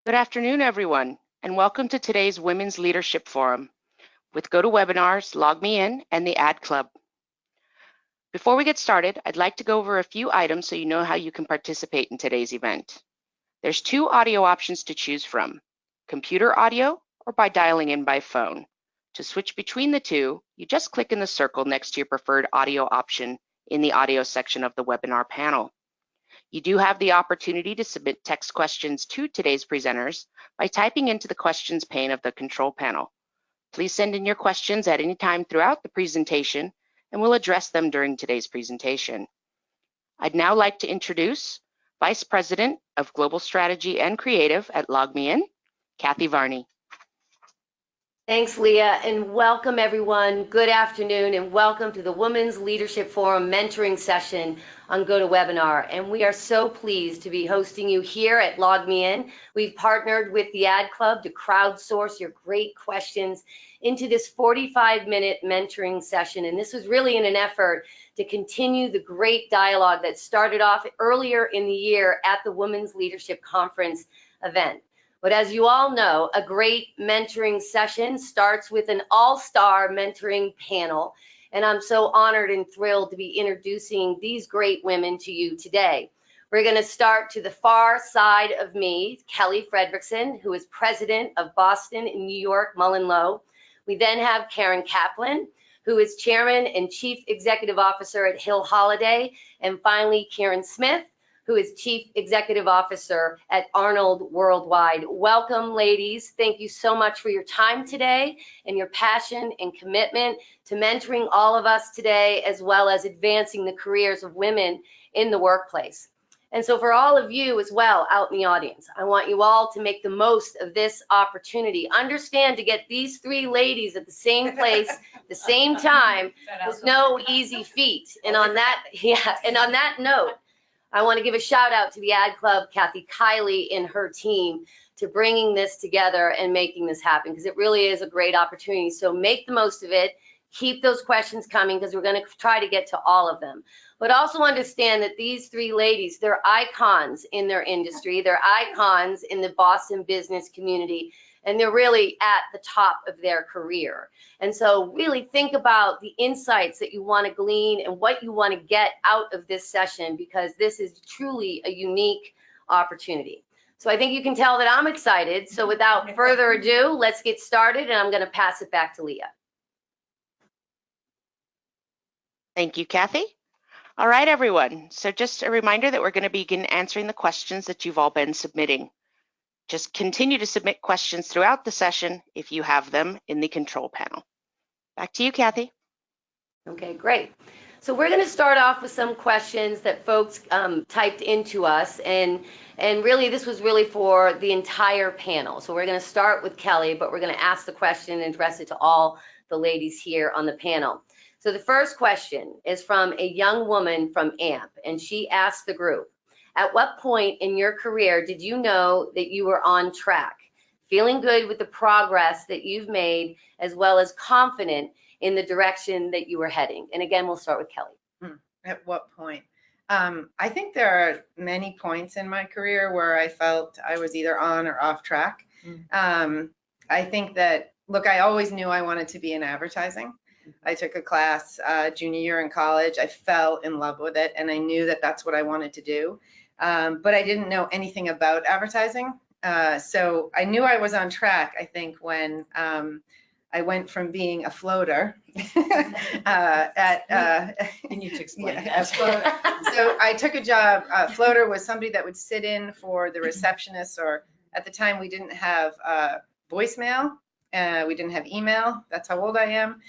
Good afternoon, everyone, and welcome to today's Women's Leadership Forum with GoToWebinar's LogMeIn and the Ad Club. Before we get started, I'd like to go over a few items so you know how you can participate in today's event. There's two audio options to choose from, computer audio or by dialing in by phone. To switch between the two, you just click in the circle next to your preferred audio option in the audio section of the webinar panel. You do have the opportunity to submit text questions to today's presenters by typing into the questions pane of the control panel. Please send in your questions at any time throughout the presentation, and we'll address them during today's presentation. I'd now like to introduce Vice President of Global Strategy and Creative at LogMeIn, Kathy VarneY. Thanks, Leah, and welcome everyone. Good afternoon, and welcome to the Women's Leadership Forum mentoring session on GoToWebinar. And we are so pleased to be hosting you here at LogMeIn. We've partnered with the Ad Club to crowdsource your great questions into this 45-minute mentoring session. And this was really in an effort to continue the great dialogue that started off earlier in the year at the Women's Leadership Conference event. But as you all know, a great mentoring session starts with an all-star mentoring panel. And I'm so honored and thrilled to be introducing these great women to you today. We're going to start to the far side of me, Kelly Fredrickson, who is president of Boston and New York Mullen-Lowe. We then have Karen Kaplan, who is chairman and chief executive officer at Hill Holliday. And finally, Kiran Smith, who is Chief Executive Officer at Arnold Worldwide. Welcome, ladies. Thank you so much for your time today and your passion and commitment to mentoring all of us today, as well as advancing the careers of women in the workplace. And so for all of you as well out in the audience, I want you all to make the most of this opportunity. Understand, to get these three ladies at the same place, the same time, was no easy feat. And on that note, I want to give a shout out to the Ad Club, Kathy Kiley and her team, to bringing this together and making this happen, because it really is a great opportunity. So make the most of it. Keep those questions coming, because we're going to try to get to all of them. But also understand that these three ladies, they're icons in their industry. They're icons in the Boston business community, and they're really at the top of their career. And so really think about the insights that you want to glean and what you want to get out of this session, because this is truly a unique opportunity. So I think you can tell that I'm excited. So without further ado, let's get started, and I'm going to pass it back to Leah. Thank you, Kathy. All right, everyone. So just a reminder that we're going to begin answering the questions that you've all been submitting. Just continue to submit questions throughout the session if you have them in the control panel. Back to you, Kathy. Okay, great. So we're going to start off with some questions that folks typed into us, and really this was really for the entire panel. So we're going to start with Kelly, but we're going to ask the question and address it to all the ladies here on the panel. So the first question is from a young woman from AMP, and she asked the group, at what point in your career did you know that you were on track, feeling good with the progress that you've made, as well as confident in the direction that you were heading? And again, we'll start with Kelly. At what point? I think there are many points in my career where I felt I was either on or off track. I think that, look, I always knew I wanted to be in advertising. I took a class junior year in college. I fell in love with it, and I knew that that's what I wanted to do. But I didn't know anything about advertising. So I knew I was on track, I think, when I went from being a floater You need to explain that. So I took a job. Floater was somebody that would sit in for the receptionist, or at the time we didn't have voicemail. We didn't have email. That's how old I am.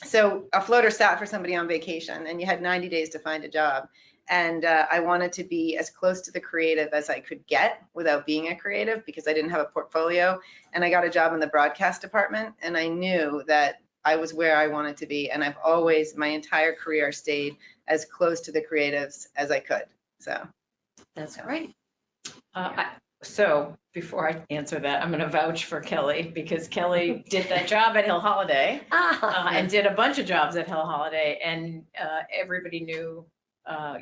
So a floater sat for somebody on vacation, and you had 90 days to find a job. And I wanted to be as close to the creative as I could get without being a creative, because I didn't have a portfolio. And I got a job in the broadcast department, and I knew that I was where I wanted to be. And I've always, my entire career, stayed as close to the creatives as I could. So that's great. So before I answer that, I'm going to vouch for Kelly, because Kelly did that job at Hill Holliday and did a bunch of jobs at Hill Holliday, and everybody knew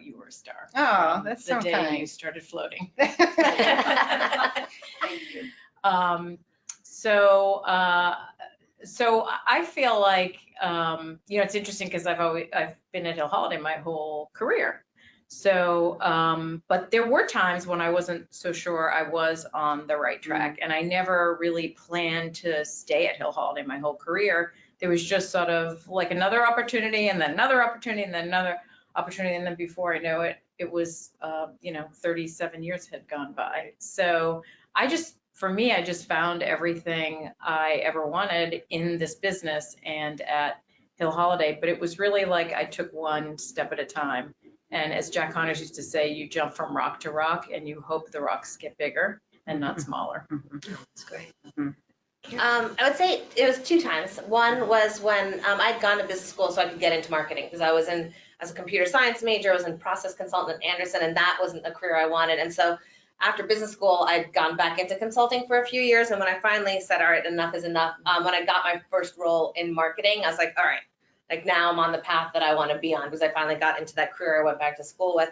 you were a star. Oh, that's the so day kind. you started floating. Thank you. So I feel like, it's interesting because I've been at Hill Holiday my whole career. So, but there were times when I wasn't so sure I was on the right track, and I never really planned to stay at Hill Holiday my whole career. There was just sort of like another opportunity and then another opportunity and then another opportunity. And then before I know it, it was, 37 years had gone by. So for me, I just found everything I ever wanted in this business and at Hill Holiday, but it was really like I took one step at a time. And as Jack Connors used to say, you jump from rock to rock and you hope the rocks get bigger and not smaller. That's great. I would say it was 2 times. One was when I'd gone to business school so I could get into marketing, because I was as a computer science major, I was in process consultant at Anderson, and that wasn't the career I wanted. And so after business school, I'd gone back into consulting for a few years. And when I finally said, all right, enough is enough, when I got my first role in marketing, I was like, all right, like now I'm on the path that I want to be on, because I finally got into that career I went back to school with.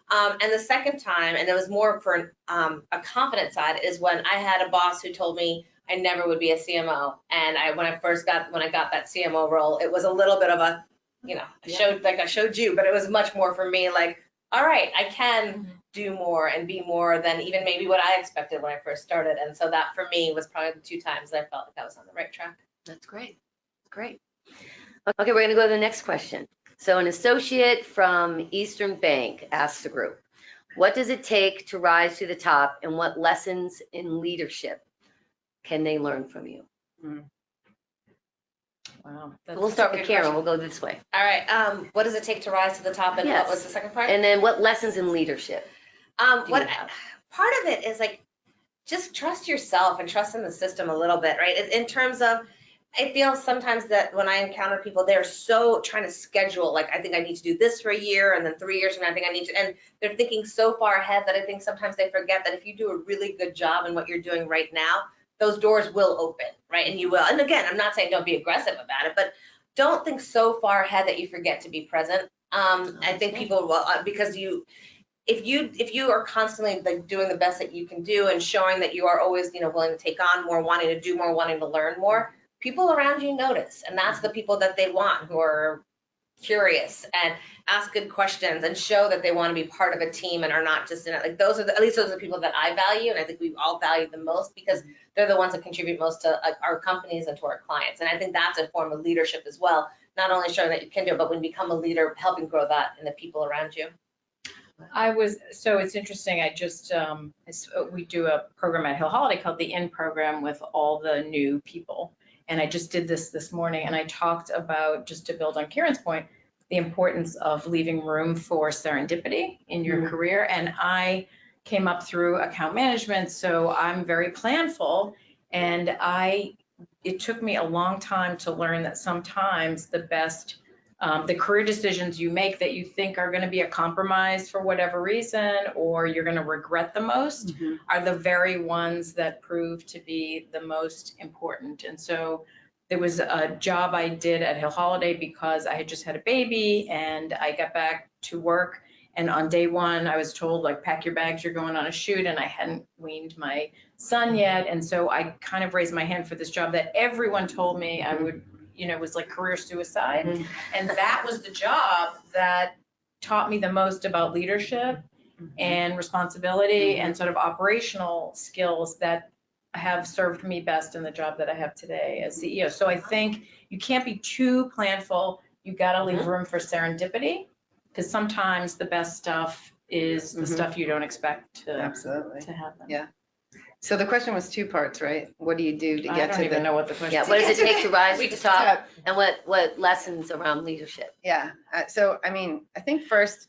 And the second time, and it was more for a confidence side, is when I had a boss who told me I never would be a CMO. And when I got that CMO role, it was a little bit of a, I showed you, but it was much more for me like, all right, I can do more and be more than even maybe what I expected when I first started. And so that for me was probably the 2 times that I felt like I was on the right track. That's great. Great. Okay, we're going to go to the next question. So an associate from Eastern Bank asks the group, what does it take to rise to the top, and what lessons in leadership can they learn from you? Wow. We'll start with Karen. We'll go this way. All right. What does it take to rise to the top, and what was the second part? And then what lessons in leadership? Part of it is like, just trust yourself and trust in the system a little bit, right? In terms of, I feel sometimes that when I encounter people, they're so trying to schedule, like, I think I need to do this for a year, and then 3 years from now, I think I need to, and they're thinking so far ahead that I think sometimes they forget that if you do a really good job in what you're doing right now, those doors will open, right? And you will. And again, I'm not saying don't be aggressive about it, but don't think so far ahead that you forget to be present. I think people will, because if you are constantly like doing the best that you can do and showing that you are always, willing to take on more, wanting to do more, wanting to learn more, people around you notice. And that's the people that they want, who are curious and ask good questions and show that they want to be part of a team and are not just in it. Like those are at least those are the people that I value, and I think we all value the most, because they're the ones that contribute most to our companies and to our clients. And I think that's a form of leadership as well, not only showing that you can do it, but when you become a leader, helping grow that in the people around you. So it's interesting, I just, we do a program at Hill Holiday called the In Program with all the new people. And I just did this morning, and I talked about, just to build on Kiran's point, the importance of leaving room for serendipity in your career. And I came up through account management, so I'm very planful. And it took me a long time to learn that sometimes the best, the career decisions you make that you think are going to be a compromise for whatever reason, or you're going to regret the most, are the very ones that prove to be the most important. And so there was a job I did at Hill Holiday because I had just had a baby, and I got back to work, and on day 1 I was told, like, pack your bags, you're going on a shoot, and I hadn't weaned my son yet. And so I kind of raised my hand for this job that everyone told me I would, was like career suicide. And that was the job that taught me the most about leadership and responsibility and sort of operational skills that have served me best in the job that I have today as CEO. So I think you can't be too planful. You got to leave room for serendipity, because sometimes the best stuff is the stuff you don't expect to happen. Yeah. So the question was 2 parts, right? What do you do to get to I don't even know what the question is. Yeah, what does it take to rise to the top, and what lessons around leadership? Yeah. So, I mean, I think first,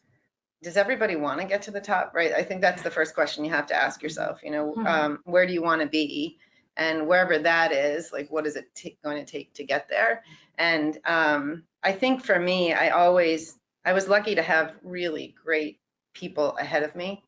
does everybody want to get to the top, right? I think that's the first question you have to ask yourself. Where do you want to be? And wherever that is, like, what is it going to take to get there? And I think for me, I was lucky to have really great people ahead of me,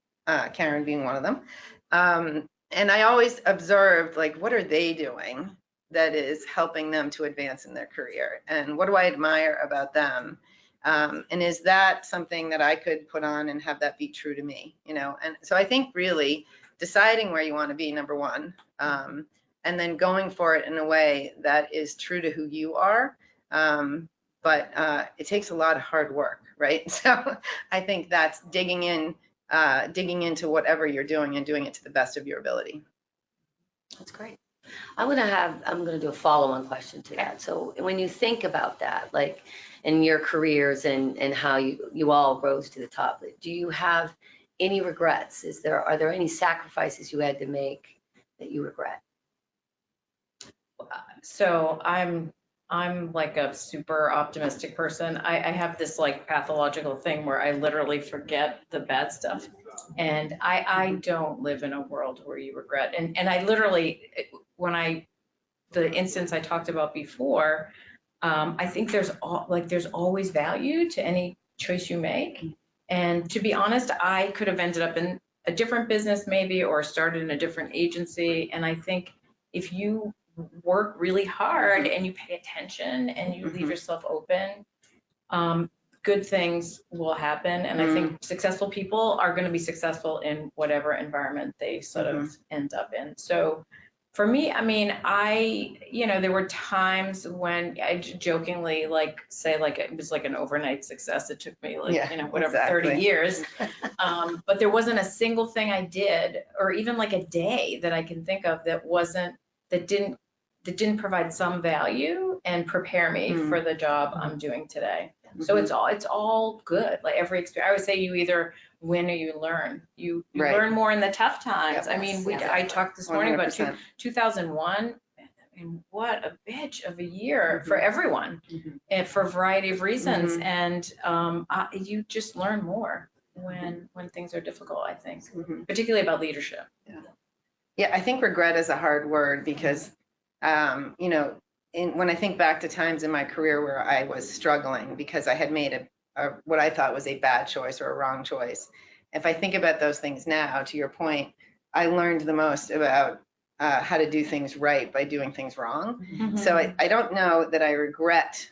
Karen being one of them. And I always observed, like, what are they doing that is helping them to advance in their career? And what do I admire about them? And is that something that I could put on and have that be true to me? And so I think really deciding where you want to be, number one, and then going for it in a way that is true to who you are. But it takes a lot of hard work, right? So I think that's digging into whatever you're doing and doing it to the best of your ability. That's great. I'm gonna do a follow-on question to that. So when you think about that, like in your careers and how you all rose to the top, do you have any regrets? Are there any sacrifices you had to make that you regret? So I'm like a super optimistic person. I have this like pathological thing where I literally forget the bad stuff. And I don't live in a world where you regret. And I literally, the instance I talked about before, I think there's always value to any choice you make. And to be honest, I could have ended up in a different business maybe, or started in a different agency. And I think if you work really hard and you pay attention and you leave yourself open, good things will happen. And I think successful people are going to be successful in whatever environment they sort of end up in. So for me, I mean, there were times when I jokingly say it was like an overnight success. It took me 30 years. But there wasn't a single thing I did, or even like a day that I can think of that didn't provide some value and prepare me for the job I'm doing today. So it's all good. Like every experience, I would say you either win or you learn. You learn more in the tough times. I mean, I talked this morning 100%. About 2001, and what a bitch of a year for everyone, and for a variety of reasons. And you just learn more when things are difficult, I think, particularly about leadership. Yeah, I think regret is a hard word because, when I think back to times in my career where I was struggling because I had made what I thought was a bad choice or a wrong choice. If I think about those things now, to your point, I learned the most about how to do things right by doing things wrong. So I don't know that I regret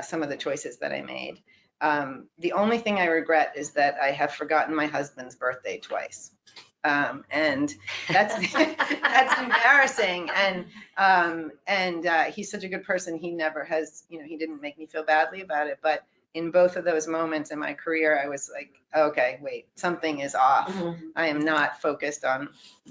some of the choices that I made. The only thing I regret is that I have forgotten my husband's birthday twice. And that's that's embarrassing. And he's such a good person. He never has, he didn't make me feel badly about it. But in both of those moments in my career, I was like, okay, wait, something is off. I am not focused on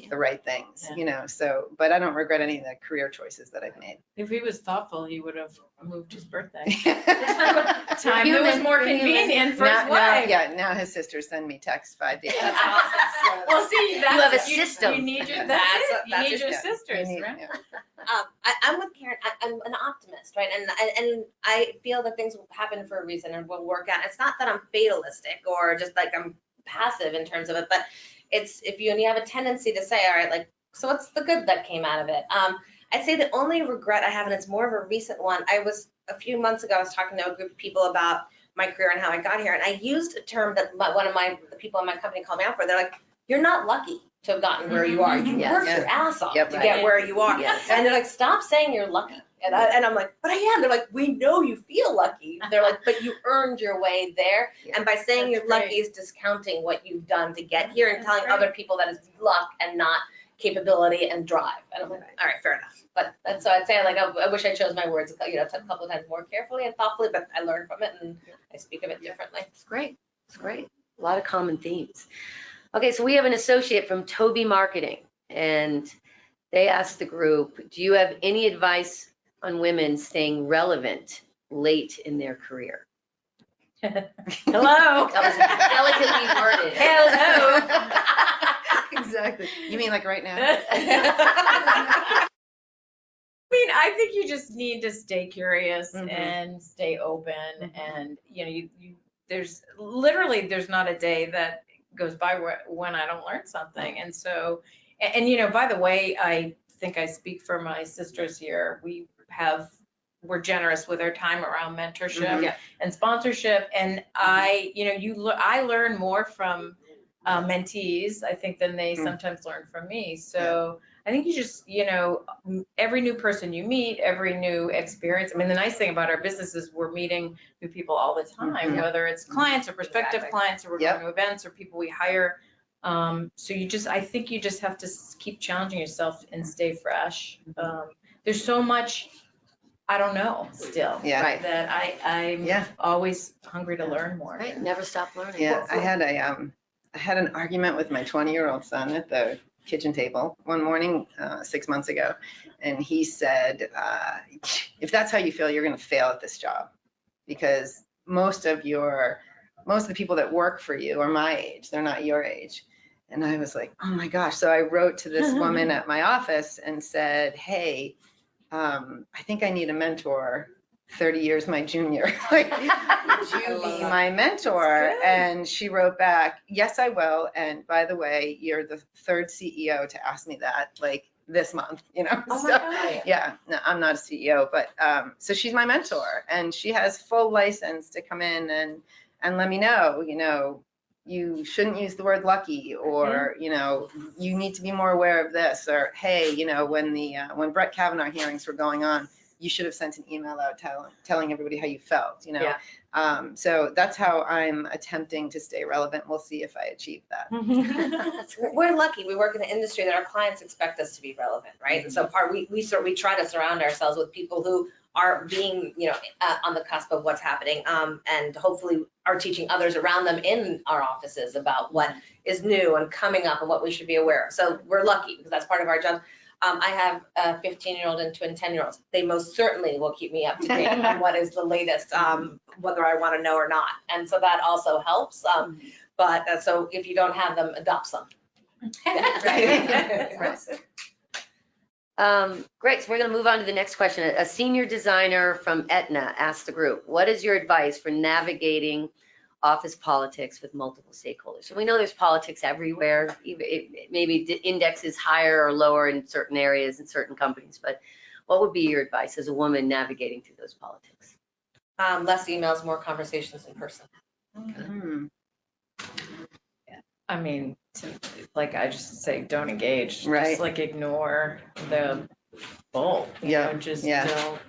the right things, so, but I don't regret any of the career choices that I've made. If he was thoughtful, he would have moved his birthday. Time that was more convenient for his wife. Now his sisters send me texts 5 days. That's awesome. Well, see, you have a system. You need your, you need your sisters, right? I'm with Kiran. I'm an optimist, right? And I feel that things will happen for a reason and will work out. It's not that I'm fatalistic or just like I'm passive in terms of it, but it's if you have a tendency to say, all right, like, so what's the good that came out of it? I'd say the only regret I have, and it's more of a recent one, a few months ago, I was talking to a group of people about my career and how I got here, and I used a term that the people in my company called me out for. They're like, you're not lucky to have gotten where you are. You worked your ass off to get where you are. And they're like, stop saying you're lucky. And I'm like, but I am. They're like, we know you feel lucky. They're like, but you earned your way there. And by saying you're lucky is discounting what you've done to get here and telling other people that it's luck and not capability and drive. And I'm like, all right, fair enough. But that's, so I'd say, like, I wish I chose my words, a couple of times more carefully and thoughtfully, but I learned from it and I speak of it differently. It's great. It's great. A lot of common themes. Okay, so we have an associate from Toby Marketing, and they asked the group, do you have any advice on women staying relevant late in their career? Hello. That was delicately worded. Hello. Exactly. You mean like right now? I mean, I think you just need to stay curious and stay open, and there's not a day that goes by when I don't learn something. And so, and by the way, I think I speak for my sisters here. We're generous with our time around mentorship and sponsorship, and I learn more from mentees, I think, than they sometimes learn from me. So I think you just, every new person you meet, every new experience. I mean, the nice thing about our business is we're meeting new people all the time, whether it's clients or prospective clients, or we're going to events or people we hire. So I think you just have to keep challenging yourself and stay fresh. There's so much I don't know still, Right. that I'm always hungry to learn more. Right, never stop learning. Yeah, I had an argument with my 20-year-old son at the kitchen table one morning 6 months ago, and he said, if that's how you feel, you're going to fail at this job, because most of the people that work for you are my age, they're not your age. And I was like, oh my gosh. So I wrote to this woman at my office and said, hey, I think I need a mentor 30 years my junior. Like, would you be my mentor? And she wrote back, yes, I will. And by the way, you're the third CEO to ask me that, like, this month, Oh my So, God. yeah, no, I'm not a CEO, but so she's my mentor, and she has full license to come in and let me know, you shouldn't use the word lucky, or, you need to be more aware of this, or, hey, when Brett Kavanaugh hearings were going on, you should have sent an email out telling everybody how you felt, So that's how I'm attempting to stay relevant. We'll see if I achieve that. We're lucky. We work in an industry that our clients expect us to be relevant, right? And so we try to surround ourselves with people who are being, on the cusp of what's happening, and hopefully are teaching others around them in our offices about what is new and coming up and what we should be aware of. So we're lucky because that's part of our job. I have a 15-year-old and twin 10-year-olds. They most certainly will keep me up to date on what is the latest, whether I want to know or not. And so that also helps. But so if you don't have them, adopt some. Great, so we're going to move on to the next question. A senior designer from Aetna asked the group, what is your advice for navigating office politics with multiple stakeholders? So we know there's politics everywhere. Maybe the index is higher or lower in certain areas in certain companies, but what would be your advice as a woman navigating through those politics? Less emails, more conversations in person. I mean, I just say, don't engage. Right. Just ignore the bull.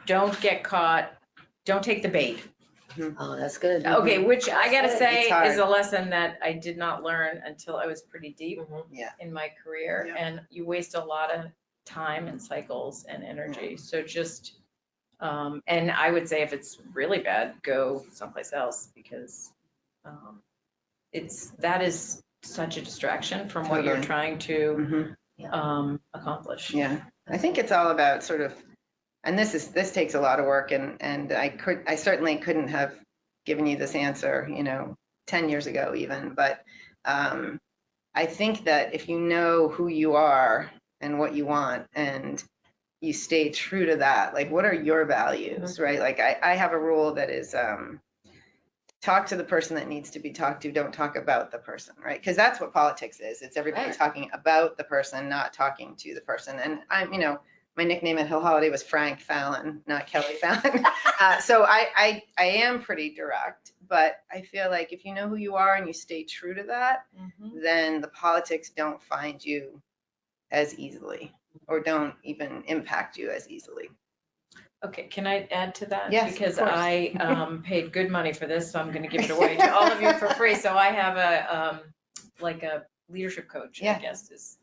Don't get caught. Don't take the bait. Oh, that's good. Okay, which I gotta That's say is a lesson that I did not learn until I was pretty deep in my career. And you waste a lot of time and cycles and energy. So just, and I would say if it's really bad, go someplace else, because that is such a distraction from what you're trying to accomplish. Yeah, I think it's all about sort of, and this takes a lot of work, and I certainly couldn't have given you this answer, 10 years ago even, but I think that if you know who you are and what you want, and you stay true to that, like, what are your values, right? Like, I have a rule that is, talk to the person that needs to be talked to, don't talk about the person, right? Because that's what politics is. It's everybody talking about the person, not talking to the person. And I'm, my nickname at Hill Holiday was Frank Fallon, not Kelly Fallon. So I am pretty direct, but I feel like if you know who you are and you stay true to that, then the politics don't find you as easily, or don't even impact you as easily. Okay, can I add to that? Yes, because of course. I paid good money for this, so I'm going to give it away to all of you for free. So I have a leadership coach, I guess, is,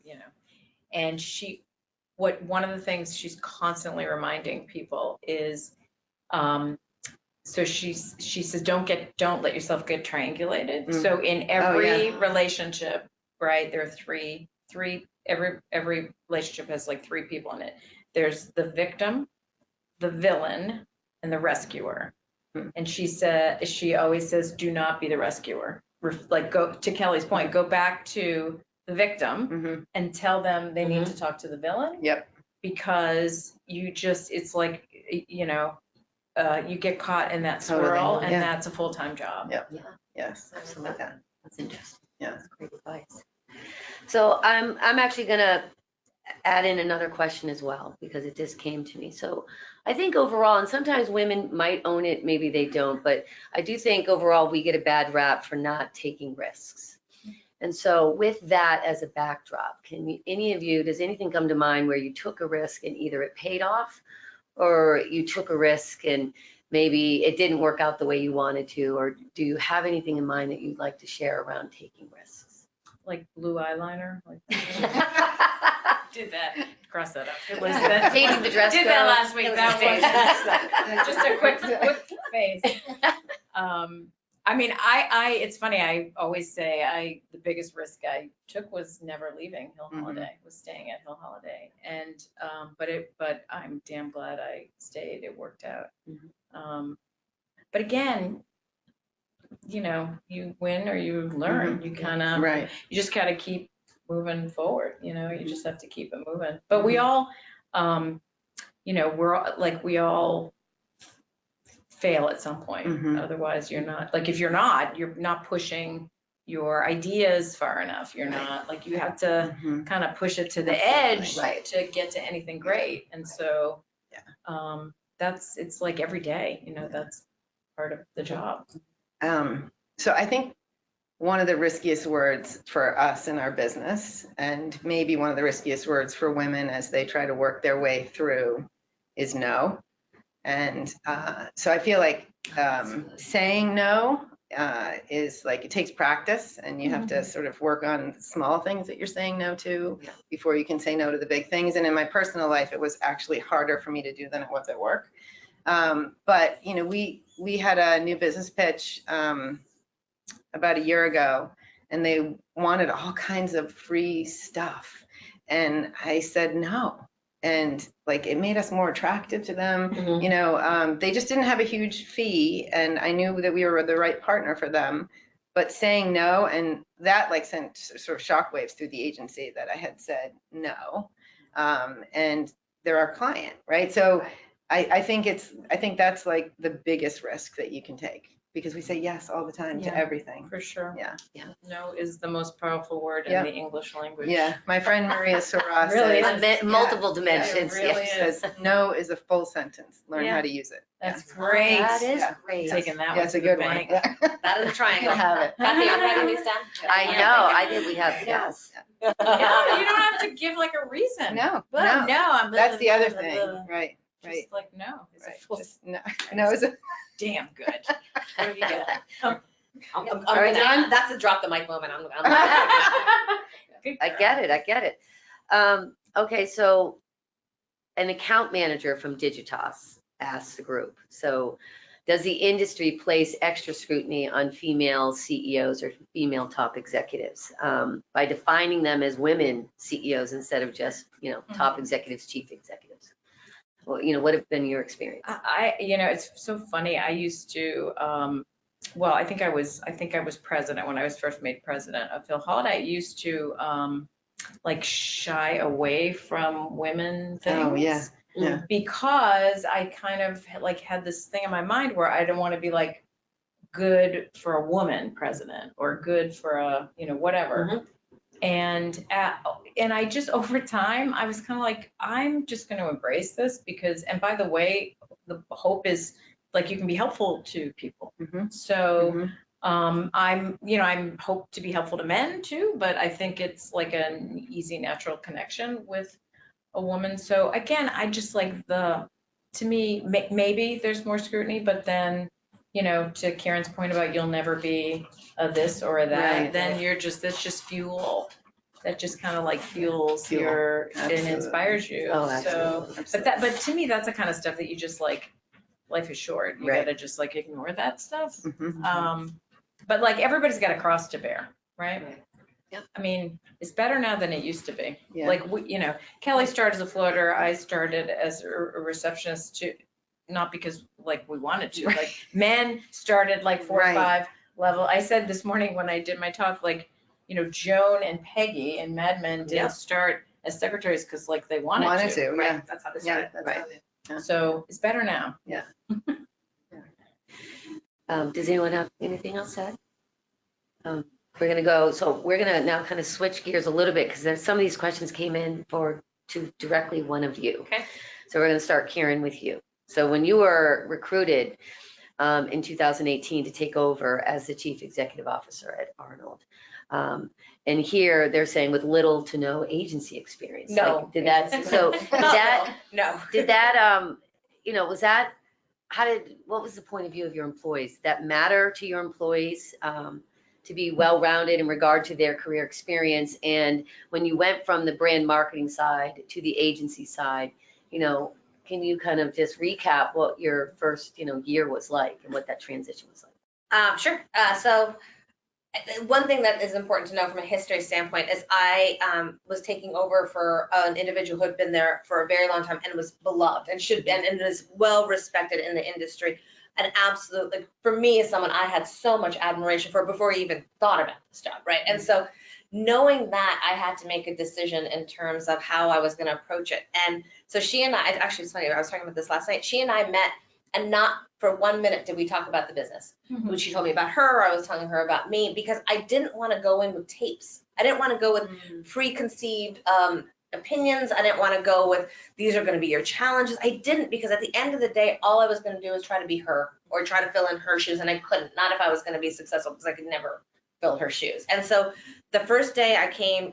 and one of the things she's constantly reminding people is, so she says, don't let yourself get triangulated. So in every relationship, right, there are three, every relationship has like three people in it. There's the victim, the villain, and the rescuer. And she always says, do not be the rescuer. Like, go to Kelly's point, go back to the victim and tell them they need to talk to the villain. Yep. Because it's like, you get caught in that swirl, and that's a full-time job. Yep. Yes. Absolutely. That's interesting. Yeah. That's great advice. So I'm actually gonna add in another question as well, because it just came to me. So I think overall, and sometimes women might own it, maybe they don't, but I do think overall we get a bad rap for not taking risks. And so with that as a backdrop, any of you, does anything come to mind where you took a risk and either it paid off or you took a risk and maybe it didn't work out the way you wanted to? Or do you have anything in mind that you'd like to share around taking risks? Like blue eyeliner, like did that, cross that up. It was Changing the dress did that code. last week. That was just a quick phase. I mean, it's funny, I always say the biggest risk I took was never leaving Hill Holiday, was staying at Hill Holiday. And, but I'm damn glad I stayed, it worked out. But again, you know, you win or you learn, you kind of, Right. you just got to keep moving forward, you know, you just have to keep it moving. But we all, you know, we all fail at some point. Otherwise you're not, like, if you're not pushing your ideas far enough, you're not, like, you have to kind of push it to the edge to get to anything great. And so it's like every day, you know, that's part of the job. So I think one of the riskiest words for us in our business, and maybe one of the riskiest words for women as they try to work their way through, is no. And so I feel like saying no is like, it takes practice, and you have to sort of work on small things that you're saying no to before you can say no to the big things. And in my personal life, it was actually harder for me to do than it was at work. But, you know, we had a new business pitch about a year ago, and they wanted all kinds of free stuff. And I said no. And like, it made us more attractive to them. You know, they just didn't have a huge fee, and I knew that we were the right partner for them. But saying no, and that like sent sort of shockwaves through the agency that I had said no. And they're our client, right? So I think that's like the biggest risk that you can take, because we say yes all the time to everything. For sure. Yeah. No is the most powerful word in the English language. Yeah. My friend Maria Sora Really, says, multiple dimensions. It really says no is a full sentence. Learn how to use it. That's great. That is great. Taking that one. That's a good one. That is a triangle. You have it. Kathy, I'm writing these down. I know, I think we have, yes. Yeah, you don't have to give like a reason. No, But no. I'm That's the other thing. Right. Just Right. like no. It's Right. a full, Just no is a damn good. What have you got? That's a drop the mic moment. I get it. Okay, so an account manager from Digitas asked the group, so does the industry place extra scrutiny on female CEOs or female top executives by defining them as women CEOs instead of just, you know, top executives, chief executives? Well, you know, what have been your experience? You know, it's so funny. I used to, well, I think I was president when I was first made president of Hill Holiday. I used to like shy away from women things. Oh, yeah. Yeah. Because I kind of like had this thing in my mind where I don't want to be like good for a woman president or good for a, you know, whatever. And I just, over time, I was kind of like, I'm just going to embrace this because, and by the way, the hope is like you can be helpful to people. So I'm hope to be helpful to men too, but I think it's like an easy, natural connection with a woman. So again, I just like to me, maybe there's more scrutiny, but then, you know, to Kiran's point about you'll never be a this or a that, Right. then that's just fuel. That just kind of like fuels your, Absolutely. and inspires you. Oh, so, absolutely. but to me, that's the kind of stuff that you just like, life is short. You gotta just like ignore that stuff. But like everybody's got a cross to bear, right? I mean, it's better now than it used to be. Like, you know, Kelly started as a floater. I started as a receptionist too, not because like we wanted to, like men started like 4 or 5 level. I said this morning when I did my talk, like, you know, Joan and Peggy and Mad Men didn't start as secretaries because like they wanted to. Right? That's how they started. So it's better now. Does anyone have anything else to add? We're going to go, so we're going to now kind of switch gears a little bit because some of these questions came in to directly one of you. Okay. So we're going to start, Kiran, with you. So when you were recruited in 2018 to take over as the Chief Executive Officer at Arnold, And here they're saying with little to no agency experience. No. Like, did that, so did that, No. did that, was that, what was the point of view of your employees? Did that matter to your employees, to be well-rounded in regard to their career experience? And when you went from the brand marketing side to the agency side, can you kind of just recap what your first, year was like and what that transition was like? Sure. So one thing that is important to know from a history standpoint is I was taking over for an individual who had been there for a very long time and was beloved and and is well respected in the industry. And absolutely, for me as someone I had so much admiration for before I even thought about this job, right? And so knowing that, I had to make a decision in terms of how I was going to approach it. And so she and I, actually it's funny, I was talking about this last night, she and I met, and not for 1 minute did we talk about the business. When she told me about her, I was telling her about me, because I didn't want to go in with tapes. I didn't want to go with preconceived opinions. I didn't want to go with, these are going to be your challenges. I didn't, because at the end of the day, all I was going to do was try to be her or try to fill in her shoes, and I couldn't, not if I was going to be successful, because I could never fill her shoes. And so the first day I came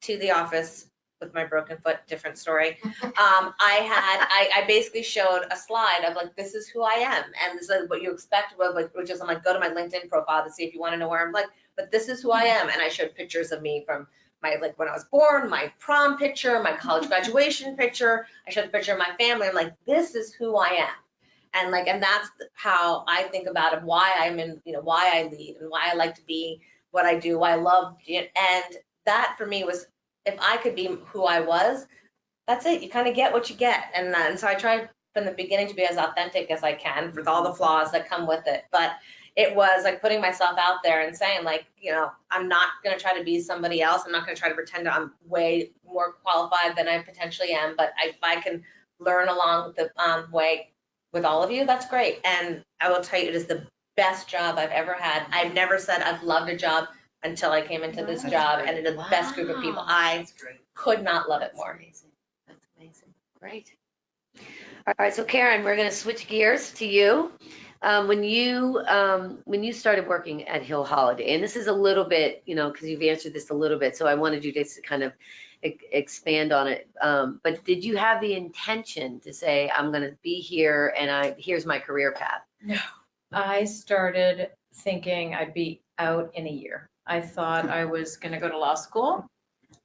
to the office with my broken foot, different story, I basically showed a slide of like, this is who I am, and this is what you expect, which is I'm like, go to my LinkedIn profile to see if you want to know where I'm like, but this is who I am. And I showed pictures of me from my, like when I was born, my prom picture, my college graduation picture. I showed a picture of my family. I'm like, this is who I am. And like, and that's how I think about it, why I'm in, why I lead and why I like to be what I do, why I love it. And that for me was, if I could be who I was, that's it. You kind of get what you get. And so I tried from the beginning to be as authentic as I can with all the flaws that come with it. But it was like putting myself out there and saying like, I'm not going to try to be somebody else. I'm not going to try to pretend I'm way more qualified than I potentially am. But if I can learn along the way with all of you, that's great. And I will tell you, it is the best job I've ever had. I've never said I've loved a job until I came into this job, and it is the best group of people. I could not love it more. That's amazing. Great. All right, so Karen, we're going to switch gears to you. When you started working at Hill Holiday, and this is a little bit, because you've answered this a little bit, so I wanted you to kind of expand on it. But did you have the intention to say, I'm going to be here and here's my career path? No, I started thinking I'd be out in a year. I thought I was going to go to law school.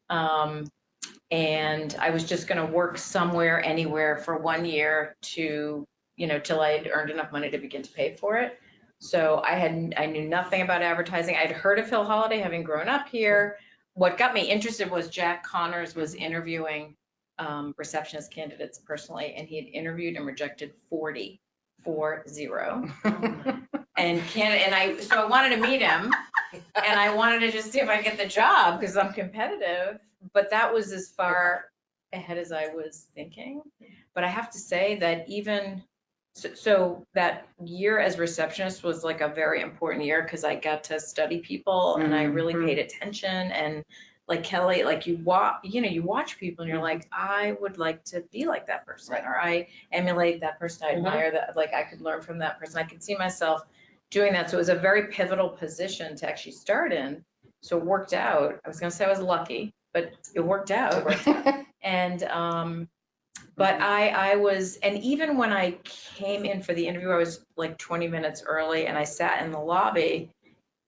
And I was just going to work somewhere, anywhere for 1 year to, till I had earned enough money to begin to pay for it. So I knew nothing about advertising. I'd heard of Hill Holiday, having grown up here. What got me interested was Jack Connors was interviewing receptionist candidates personally, and he had interviewed and rejected 40. And so I wanted to meet him, and I wanted to just see if I get the job because I'm competitive. But that was as far ahead as I was thinking. But I have to say that even so that year as receptionist was like a very important year because I got to study people and I really paid attention. And like Kelly, like you watch people and you're like, I would like to be like that person, or I emulate that person, I admire that, like I could learn from that person. I could see myself doing that. So it was a very pivotal position to actually start in. So it worked out. I was going to say I was lucky, but it worked out. And but I was, and even when I came in for the interview, I was like 20 minutes early, and I sat in the lobby,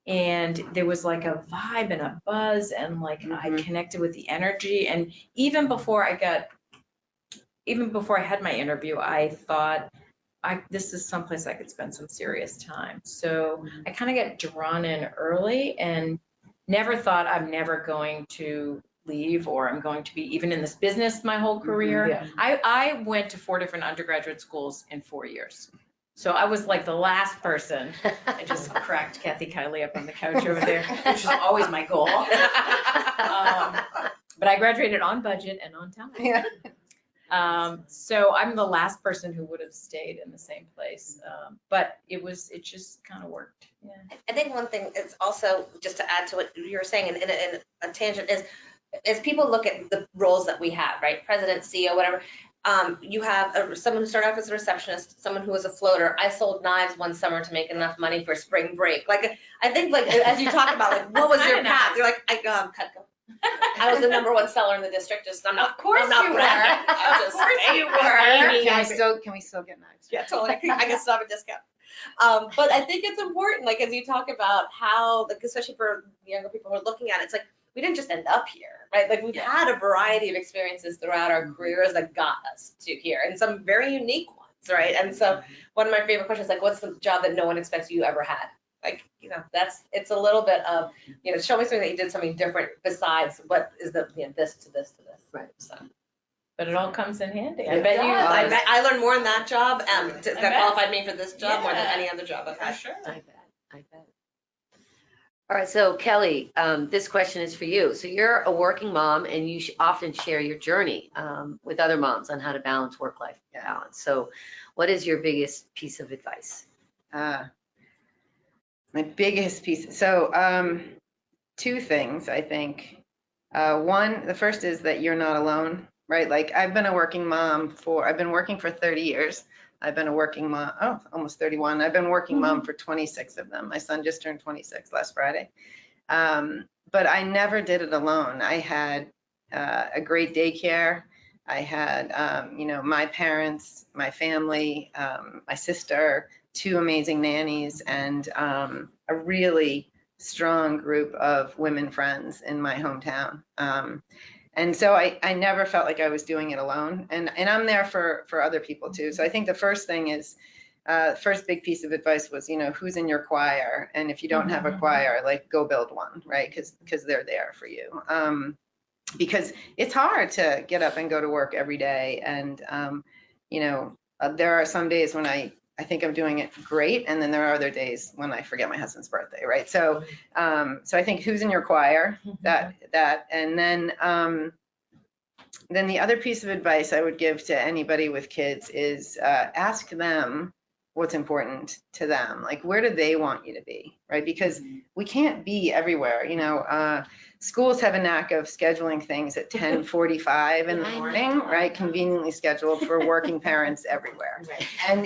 and there was like a vibe and a buzz, and like I connected with the energy. And even before I had my interview, I thought, this is someplace I could spend some serious time. So I kind of got drawn in early and never thought I'm never going to leave, or I'm going to be even in this business my whole career. Yeah. I went to 4 different undergraduate schools in 4 years. So I was like the last person. I just cracked Kathy Kiley up on the couch over there, which is always my goal. But I graduated on budget and on time. Yeah. So I'm the last person who would have stayed in the same place. But it just kind of worked. Yeah. I think one thing is also, just to add to what you were saying in a tangent, is as people look at the roles that we have, right? President, CEO, whatever, You have someone who started off as a receptionist, someone who was a floater. I sold knives one summer to make enough money for spring break. Like, I think, like, as you talk about, like, what was your path? You're like, Cutco. I was the #1 seller in the district. Just I'm not. Of course I'm not you were. bragging. I'm just Of course saying. you were. Can we still get knives? Yeah, totally. I can still have a discount. But I think it's important, like, as you talk about how, like, especially for younger people who are looking at it, it's like, we didn't just end up here, right? Like, we've had a variety of experiences throughout our careers that got us to here, and some very unique ones, right? And so one of my favorite questions is, like, what's the job that no one expects you ever had? Like, it's a little bit of, show me something that you did something different besides what is the, this to this to this. Right. So. But it all comes in handy. I It bet does. you. I learned more in that job that bet. qualified me for this job more than Yeah. any other job I've had. For sure. I bet. All right, so Kelly, this question is for you. So you're a working mom, and you often share your journey with other moms on how to balance work-life balance. So what is your biggest piece of advice? My biggest piece. So two things, I think. One, the first is that you're not alone, right? Like, I've been working for 30 years. I've been a working mom, almost 31. I've been working mom for 26 of them. My son just turned 26 last Friday. But I never did it alone. I had a great daycare. I had, my parents, my family, my sister, 2 amazing nannies, and a really strong group of women friends in my hometown. And so I never felt like I was doing it alone. And I'm there for other people too. So I think the first thing is, first big piece of advice was, who's in your choir? And if you don't have a choir, like, go build one, right? Because they're there for you. Because it's hard to get up and go to work every day. And, there are some days when I think I'm doing it great. And then there are other days when I forget my husband's birthday, right? So I think who's in your choir, that, and then the other piece of advice I would give to anybody with kids is ask them what's important to them. Like, where do they want you to be, right? Because we can't be everywhere. Schools have a knack of scheduling things at 10:45 in the morning, right? Conveniently scheduled for working parents everywhere. Right. And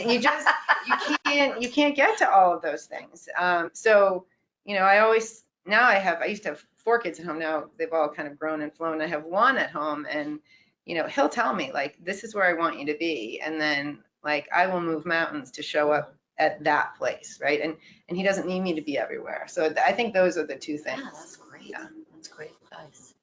you can't get to all of those things. So, I used to have 4 kids at home. Now they've all kind of grown and flown. I have 1 at home, and, he'll tell me, like, this is where I want you to be. And then, like, I will move mountains to show up at that place, right? And he doesn't need me to be everywhere. So I think those are the 2 things. Yeah, that's great. Yeah. That's great advice.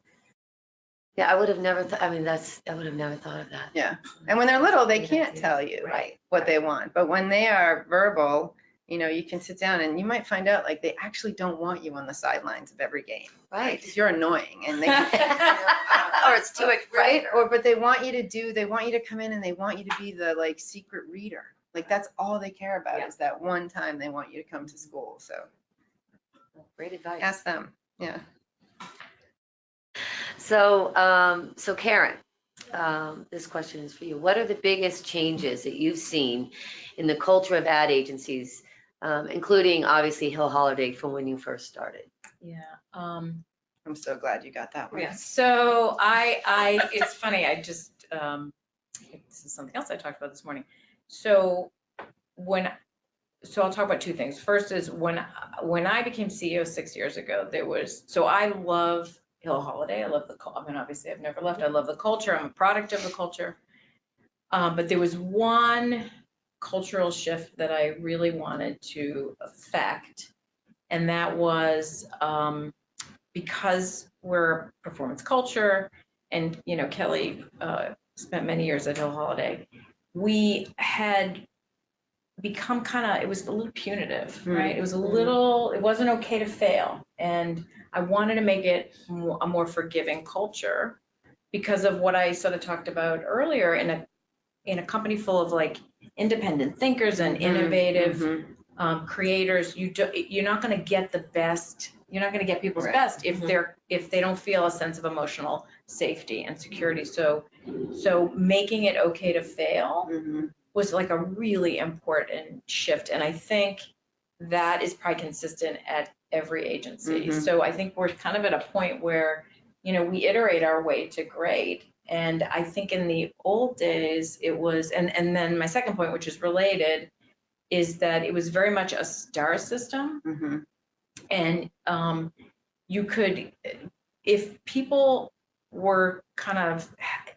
Yeah, I would have never I would have never thought of that. Yeah. And when they're little, they can't tell you what they want. But when they are verbal, you can sit down and you might find out, like, they actually don't want you on the sidelines of every game. Right. Because you're annoying, and they or it's too right. But they want you to come in, and they want you to be the, like, secret reader. Like, that's all they care about is that one time they want you to come to school. So great advice. Ask them. Yeah. So Karen, this question is for you. What are the biggest changes that you've seen in the culture of ad agencies, including obviously Hill Holiday from when you first started? Yeah. I'm so glad you got that one. Yeah. So it's funny. I just, this is something else I talked about this morning. So I'll talk about 2 things. First is when I became CEO 6 years ago, I love Hill Holiday. I love obviously I've never left. I love the culture. I'm a product of the culture. But there was one cultural shift that I really wanted to affect. And that was because we're a performance culture, and, Kelly spent many years at Hill Holiday, we had become it was a little punitive, right? It was it wasn't okay to fail. And I wanted to make it a more forgiving culture because of what I sort of talked about earlier in a company full of, like, independent thinkers and innovative creators. You're not going to get the best. You're not going to get people's best if they don't feel a sense of emotional safety and security. So making it okay to fail was, like, a really important shift. And I think that is probably consistent at every agency. So I think we're kind of at a point where, we iterate our way to great. And I think in the old days it was, and then my second point, which is related, is that it was very much a star system. Mm-hmm. And you could, if people were kind of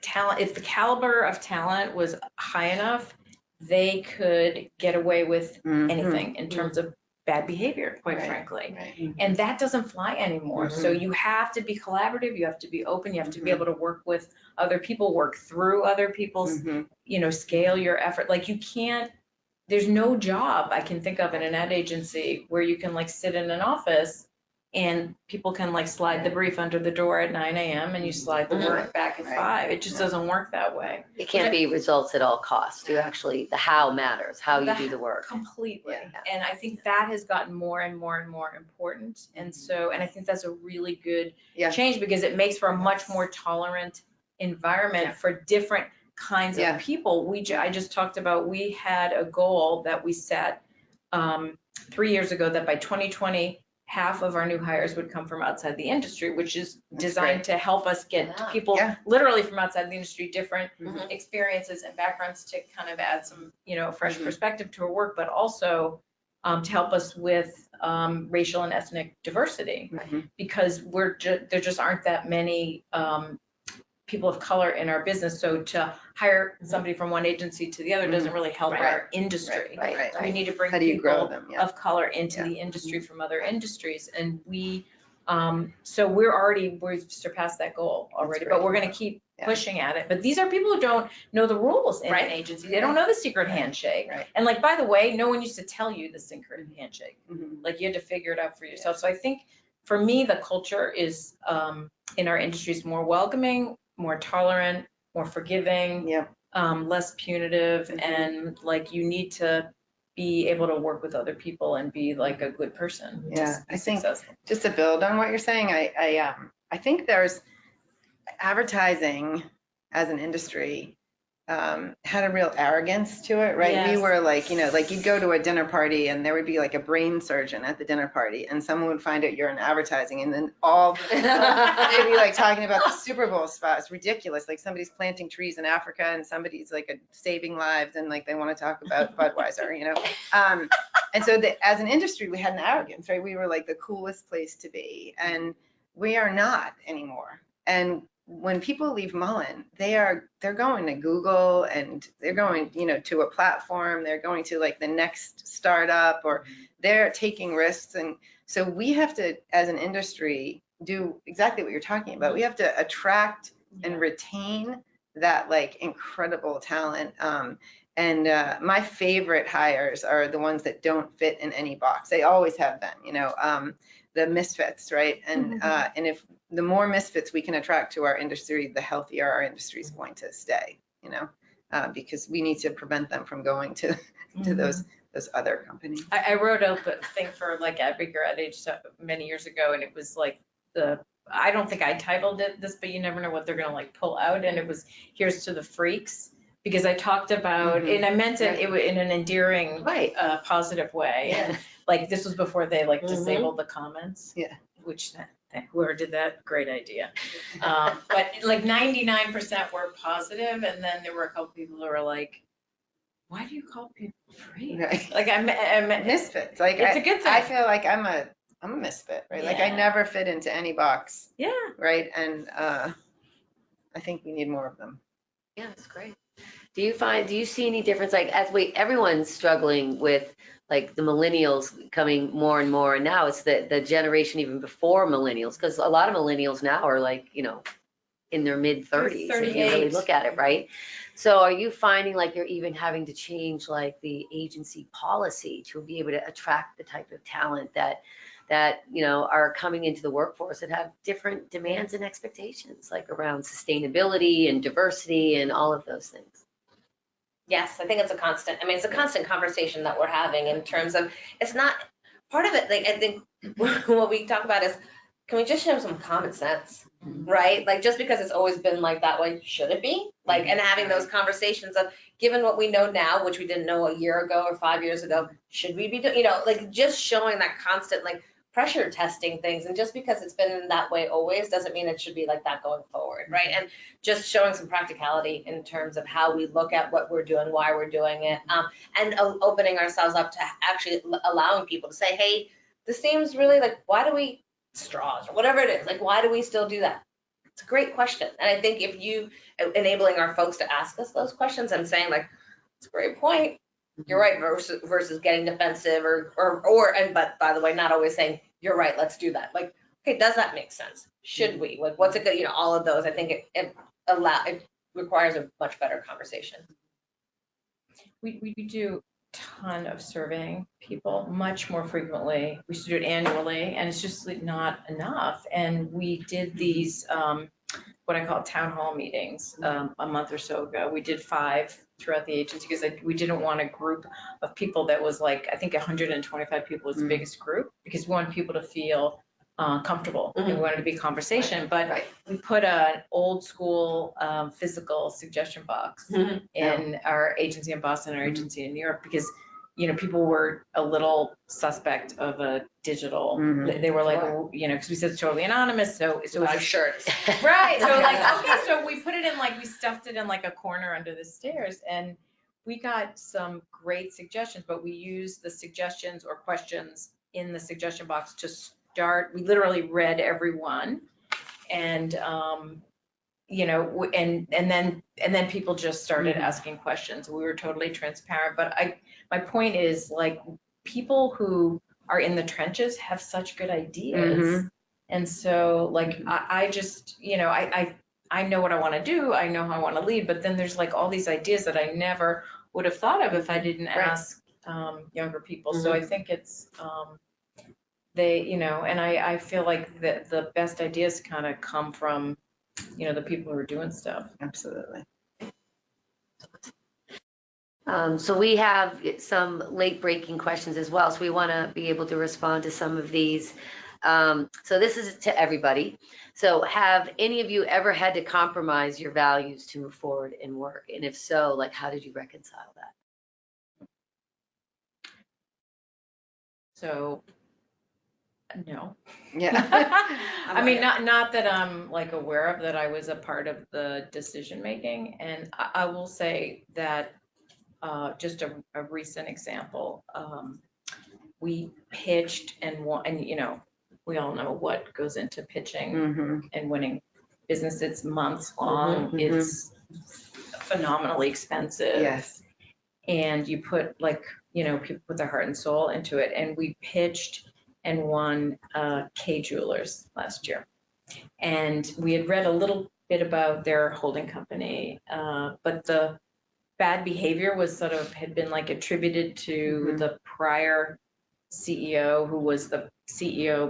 talent, if the caliber of talent was high enough, they could get away with anything in terms of bad behavior, quite frankly. Right. And that doesn't fly anymore. Mm-hmm. So you have to be collaborative, you have to be open, you have to be able to work with other people, work through other people's, you know, scale your effort. Like you can't, there's no job I can think of in an ad agency where you can like sit in an office and people can like slide the brief under the door at 9 a.m. and you slide the work back at 5. It just doesn't work that way. It can't be results at all costs. You actually, the how matters, how you do the work. Completely. Yeah. And I think that has gotten more and more and more important. And so, and I think that's a really good change because it makes for a much more tolerant environment for different kinds of people. I just talked about, we had a goal that we set 3 years ago that by 2020, half of our new hires would come from outside the industry, which is designed to help us get people literally from outside the industry, different experiences and backgrounds to kind of add some, you know, fresh perspective to our work, but also to help us with racial and ethnic diversity, because there just aren't that many people of color in our business. So to hire somebody from one agency to the other doesn't really help our industry. We need to bring people of color into the industry from other industries. And so we've surpassed that goal already, but we're going to keep pushing at it. But these are people who don't know the rules in an agency. They don't know the secret handshake. And like, by the way, no one used to tell you the secret handshake. Like you had to figure it out for yourself. So I think for me, the culture is in our industry is more welcoming, more tolerant, more forgiving, less punitive, and like you need to be able to work with other people and be like a good person. I think just to build on what you're saying, I think there's advertising as an industry had a real arrogance to it, right? We were like, you know, like you'd go to a dinner party and there would be like a brain surgeon at the dinner party and someone would find out you're in advertising and then they'd be like talking about the Super Bowl spot. It's ridiculous. Like somebody's planting trees in Africa and somebody's like saving lives and like they want to talk about Budweiser, you know? And so as an industry, we had an arrogance, right? We were like the coolest place to be, and we are not anymore. And when people leave Mullen, they're going to Google and they're going, you know, to a platform, they're going to like the next startup, or they're taking risks. And so we have to, as an industry, do exactly what you're talking about. We have to attract and retain that like incredible talent. And my favorite hires are the ones that don't fit in any box. They always have been, you know, the misfits, right? And if the more misfits we can attract to our industry, the healthier our industry is going to stay, you know, because we need to prevent them from going to those other companies. I wrote a thing for like Ad Baker Ad Age many years ago, and it was like I don't think I titled it this, but you never know what they're gonna like pull out, and it was here's to the freaks, because I talked about, and I meant it in an endearing, positive way. And like this was before they like disabled the comments. Which whoever did that, great idea. But like 99% were positive, and then there were a couple people who were like, why do you call people freaks? Like I'm misfits. Like it's a good thing. I feel like I'm a misfit, right? Like I never fit into any box. Right. And I think we need more of them. Yeah, that's great. Do you see any difference, like everyone's struggling with like the millennials coming more and more, and now it's the generation even before millennials, because a lot of millennials now are like, you know, in their mid-30s, if you really look at it, right? So are you finding like you're even having to change like the agency policy to be able to attract the type of talent that you know are coming into the workforce that have different demands and expectations, like around sustainability and diversity and all of those things? Yes, I think it's a constant. I mean, it's a constant conversation that we're having in terms of, it's not part of it. Like I think what we talk about is, can we just show some common sense, right? Like just because it's always been like that way, should it be? Like, and having those conversations of, given what we know now, which we didn't know a year ago or 5 years ago, should we be doing, you know, like just showing that constant like pressure testing things. And just because it's been that way always doesn't mean it should be like that going forward. required, right? And just showing some practicality in terms of how we look at what we're doing, why we're doing it, and opening ourselves up to actually allowing people to say, hey, this seems really like, why do we straws or whatever it is, like, why do we still do that? It's a great question. And I think if you enabling our folks to ask us those questions and saying like, it's a great point, you're right, versus getting defensive but by the way, not always saying, you're right, let's do that. Like, okay, does that make sense? Should we? Like, what's it good? All of those, I think it requires a much better conversation. We do a ton of surveying people much more frequently. We should do it annually, and it's just not enough. And we did these, what I call town hall meetings a month or so ago. We did 5 throughout the agency because we didn't want a group of people that was like, I think 125 people was the biggest group, because we wanted people to feel comfortable and we wanted to be conversation. But we put an old school physical suggestion box in our agency in Boston, our agency in New York, because people were a little suspect of a digital. They were like, because we said it's totally anonymous, so it was a shirt. Right. So like, okay, so we put it in we stuffed it in like a corner under the stairs, and we got some great suggestions, but we used the suggestions or questions in the suggestion box to start. We literally read every one, and and then people just started asking questions. We were totally transparent. But my point is, like, people who are in the trenches have such good ideas. And so like, I just, I know what I want to do. I know how I want to lead, but then there's like all these ideas that I never would have thought of if I didn't ask younger people. So I think it's, and I feel like the best ideas kind of come from, the people who are doing stuff. Absolutely. So we have some late breaking questions as well. So we want to be able to respond to some of these. So this is to everybody. So have any of you ever had to compromise your values to move forward in work? And if so, like, how did you reconcile that? So, no. Yeah. I mean, not that I'm like aware of that I was a part of the decision making. And I will say that just a recent example, we pitched and we all know what goes into pitching and winning business. It's months long. It's phenomenally expensive. Yes. And you put people put their heart and soul into it. And we pitched and won K Jewelers last year. And we had read a little bit about their holding company, but the bad behavior was had been like attributed to the prior CEO, who was the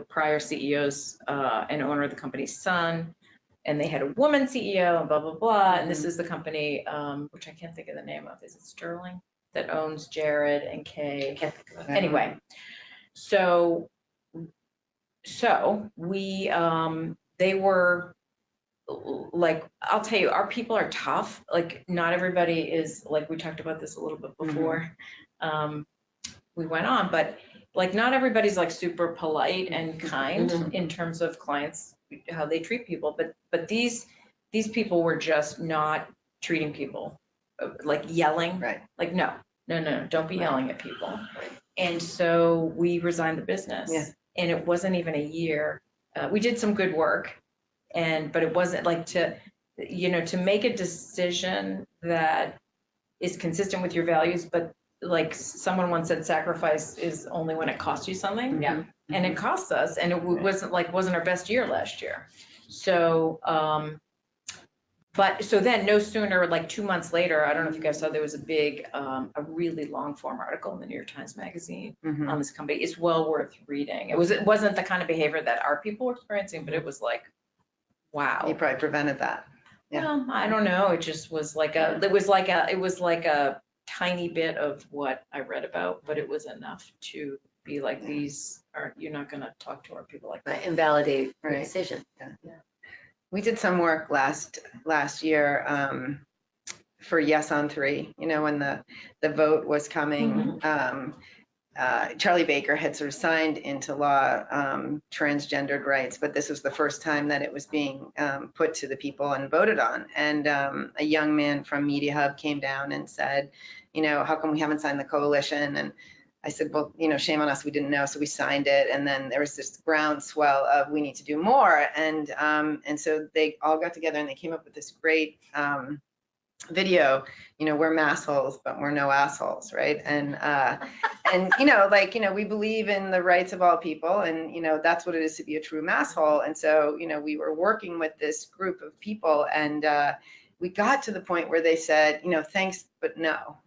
prior CEO's and owner of the company's son. And they had a woman CEO and blah, blah, blah. And this is the company, which I can't think of the name of. Is it Sterling? That owns Jared and Kay. Anyway, so we, they were like, I'll tell you, our people are tough. Like, not everybody is, like, we talked about this a little bit before we went on, but like, not everybody's like super polite and kind in terms of clients, how they treat people. But these people were just not treating people like yelling. Right. Like, no, don't be yelling at people. And so we resigned the business. Yeah. And it wasn't even a year. We did some good work, but it wasn't like to make a decision that is consistent with your values. But like someone once said, sacrifice is only when it costs you something. Yeah. And it cost us, and it wasn't our best year last year. So, so then no sooner, like 2 months later, I don't know if you guys saw, there was a big, a really long form article in the New York Times Magazine on this company. It's well worth reading. It wasn't the kind of behavior that our people were experiencing, but it was like, wow. You probably prevented that. Yeah. Well, I don't know. It just was like it was like a tiny bit of what I read about, but it was enough to be like, you're not going to talk to our people like that. Invalidate the decision. Yeah. We did some work last year for Yes on 3, when the vote was coming. Charlie Baker had sort of signed into law transgendered rights, but this was the first time that it was being put to the people and voted on. And a young man from Media Hub came down and said, you know, how come we haven't signed the coalition? And I said, well, you know, shame on us, we didn't know, so we signed it. And then there was this groundswell of we need to do more. And so they all got together and they came up with this great video, you know, we're massholes, but we're no assholes, right? And you know, like, you know, we believe in the rights of all people, and you know, that's what it is to be a true masshole. And so, you know, we were working with this group of people, and we got to the point where they said, you know, thanks, but no.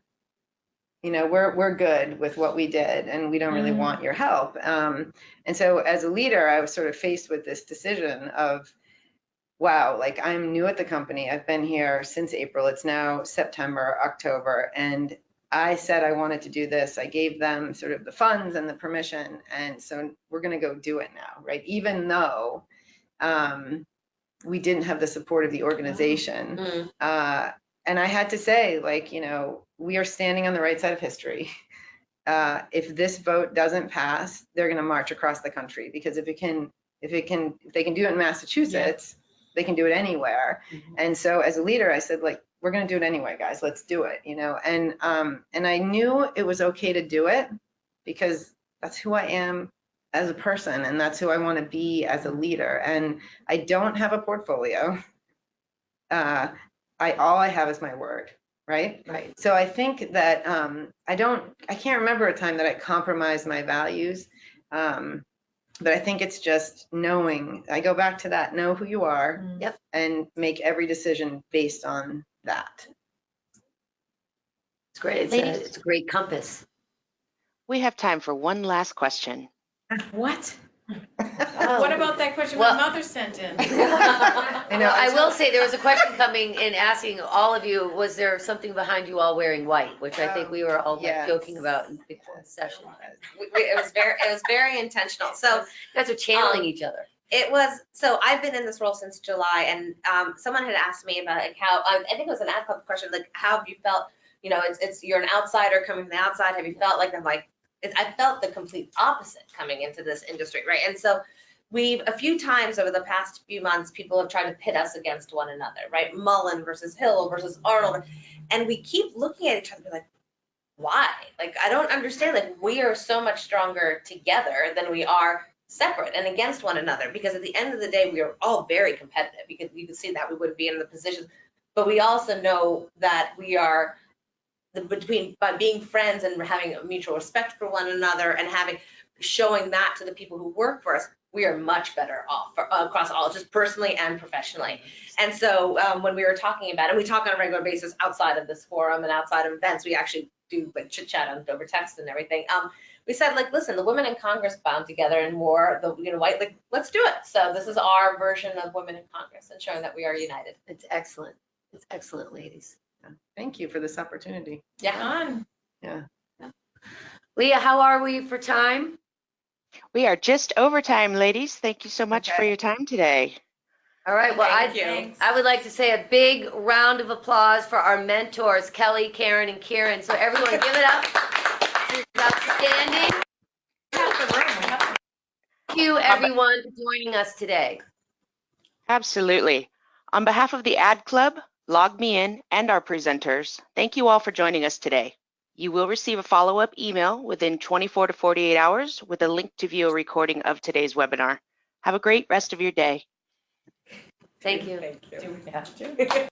You know, we're good with what we did, and we don't really want your help. And so, as a leader, I was sort of faced with this decision of, wow, like I'm new at the company. I've been here since April. It's now September, October. And I said I wanted to do this. I gave them sort of the funds and the permission. And so we're going to go do it now, right? Even though we didn't have the support of the organization. And I had to say, like, you know, we are standing on the right side of history. If this vote doesn't pass, they're going to march across the country, because if they can do it in Massachusetts, they can do it anywhere. And so as a leader, I said, like, we're going to do it anyway, guys, let's do it, you know? And I knew it was okay to do it, because that's who I am as a person, and that's who I want to be as a leader. And I don't have a portfolio. All I have is my word, right? Right. So I think that I can't remember a time that I compromised my values. But I think it's just knowing, I go back to that, know who you are, Yep. and make every decision based on that. It's great. It's a great compass. We have time for one last question. What? What about that question my mother sent in? I know. I will say there was a question coming in asking all of you, was there something behind you all wearing white, which I think we were all like joking about before the session. It was very intentional. So You guys are channeling each other. it was, so I've been in this role since July, and someone had asked me about like how, I think it was an ad club question, like how have you felt, you know, it's you're an outsider coming from the outside, have you felt like, I'm like, I felt the complete opposite coming into this industry, right? And so we've, a few times over the past few months, people have tried to pit us against one another, right? Mullen versus Hill versus Arnold. And we keep looking at each other like, why? Like, I don't understand. Like, we are so much stronger together than we are separate and against one another, because at the end of the day, we are all very competitive, because you can see that we wouldn't be in the position. But we also know that we are by being friends and having a mutual respect for one another and showing that to the people who work for us, we are much better off across all, just personally and professionally. And so when we were talking about it, we talk on a regular basis outside of this forum and outside of events, we actually do like chit chat over text and everything. We said, like, listen, the women in Congress bound together and wore the, you know, white, like, let's do it. So this is our version of women in Congress and showing that we are united. It's excellent. It's excellent, ladies. Thank you for this opportunity. Yeah. Yeah. Leah, how are we for time? We are just over time, ladies. Thank you so much for your time today. All right. Well, I would like to say a big round of applause for our mentors, Kelly, Karen, and Kiran. So everyone give it up. This is outstanding. Thank you, everyone, for joining us today. Absolutely. On behalf of the Ad Club, LogMeIn, and our presenters, thank you all for joining us today. You will receive a follow-up email within 24 to 48 hours with a link to view a recording of today's webinar. Have a great rest of your day. Thank you. Do we have to?